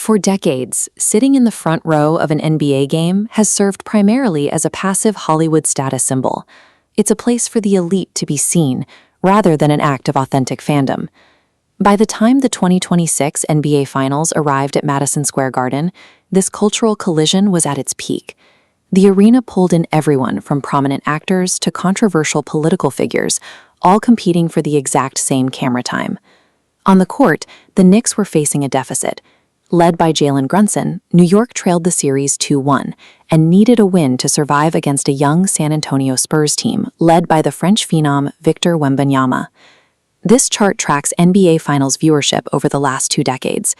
For decades, sitting in the front row of an NBA game has served primarily as a passive Hollywood status symbol. It's a place for the elite to be seen, rather than an act of authentic fandom. By the time the 2026 NBA Finals arrived at Madison Square Garden, this cultural collision was at its peak. The arena pulled in everyone from prominent actors to controversial political figures, all competing for the exact same camera time. On the court, the Knicks were facing a deficit. Led by Jalen Brunson, New York trailed the series 2-1 and needed a win to survive against a young San Antonio Spurs team led by the French phenom Victor Wembanyama. This chart tracks NBA Finals viewership over the last 2 decades.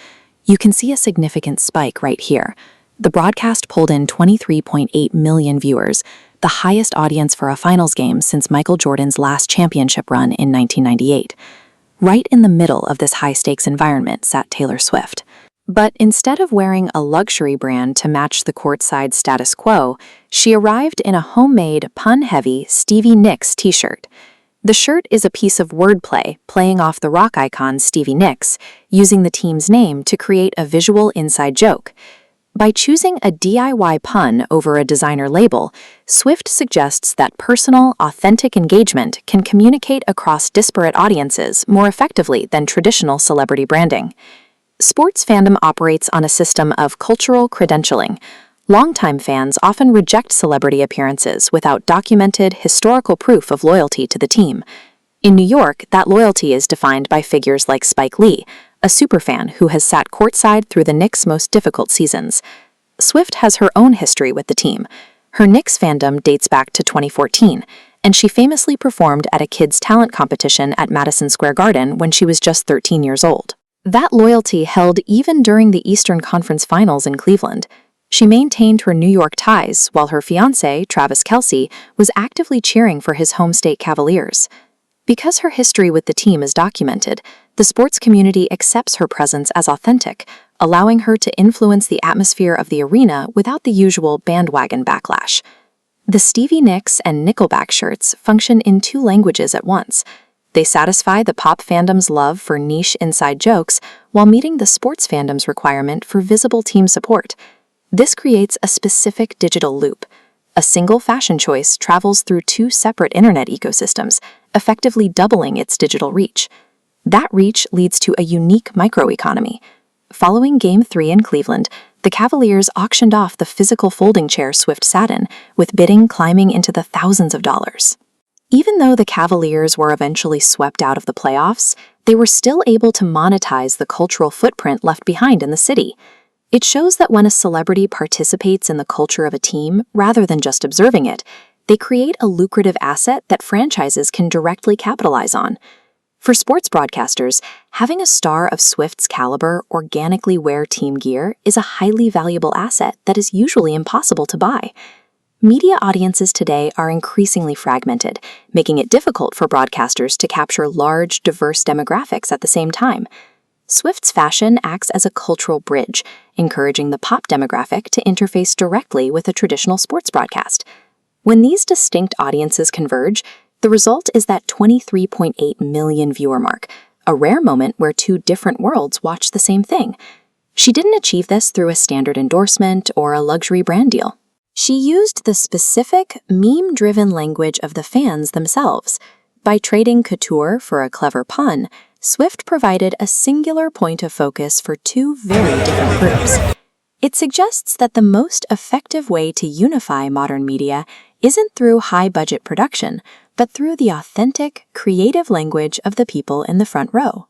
You can see a significant spike right here. The broadcast pulled in 23.8 million viewers, the highest audience for a finals game since Michael Jordan's last championship run in 1998. Right in the middle of this high-stakes environment sat Taylor Swift. But instead of wearing a luxury brand to match the courtside status quo, she arrived in a homemade, pun-heavy Stevie Nicks t-shirt. The shirt is a piece of wordplay playing off the rock icon Stevie Nicks, using the team's name to create a visual inside joke. By choosing a DIY pun over a designer label, Swift suggests that personal, authentic engagement can communicate across disparate audiences more effectively than traditional celebrity branding. Sports fandom operates on a system of cultural credentialing. Longtime fans often reject celebrity appearances without documented historical proof of loyalty to the team. In New York, that loyalty is defined by figures like Spike Lee, a superfan who has sat courtside through the Knicks' most difficult seasons. Swift has her own history with the team. Her Knicks fandom dates back to 2014, and she famously performed at a kids' talent competition at Madison Square Garden when she was just 13 years old. That loyalty held even during the Eastern Conference Finals in Cleveland. She maintained her New York ties while her fiancé, Travis Kelce, was actively cheering for his home state Cavaliers. Because her history with the team is documented, the sports community accepts her presence as authentic, allowing her to influence the atmosphere of the arena without the usual bandwagon backlash. The Stevie Nicks and Nickelback shirts function in 2 languages at once. They satisfy the pop fandom's love for niche inside jokes while meeting the sports fandom's requirement for visible team support. This creates a specific digital loop. A single fashion choice travels through 2 separate internet ecosystems, effectively doubling its digital reach. That reach leads to a unique microeconomy. Following Game 3 in Cleveland, the Cavaliers auctioned off the physical folding chair Swift sat in, with bidding climbing into the thousands of dollars. Even though the Cavaliers were eventually swept out of the playoffs, they were still able to monetize the cultural footprint left behind in the city. It shows that when a celebrity participates in the culture of a team rather than just observing it, they create a lucrative asset that franchises can directly capitalize on. For sports broadcasters, having a star of Swift's caliber organically wear team gear is a highly valuable asset that is usually impossible to buy. Media audiences today are increasingly fragmented, making it difficult for broadcasters to capture large, diverse demographics at the same time. Swift's fashion acts as a cultural bridge, encouraging the pop demographic to interface directly with a traditional sports broadcast. When these distinct audiences converge, the result is that 23.8 million viewer mark, a rare moment where 2 different worlds watch the same thing. She didn't achieve this through a standard endorsement or a luxury brand deal. She used the specific, meme-driven language of the fans themselves. By trading couture for a clever pun, Swift provided a singular point of focus for 2 very different groups. It suggests that the most effective way to unify modern media isn't through high-budget production, but through the authentic, creative language of the people in the front row.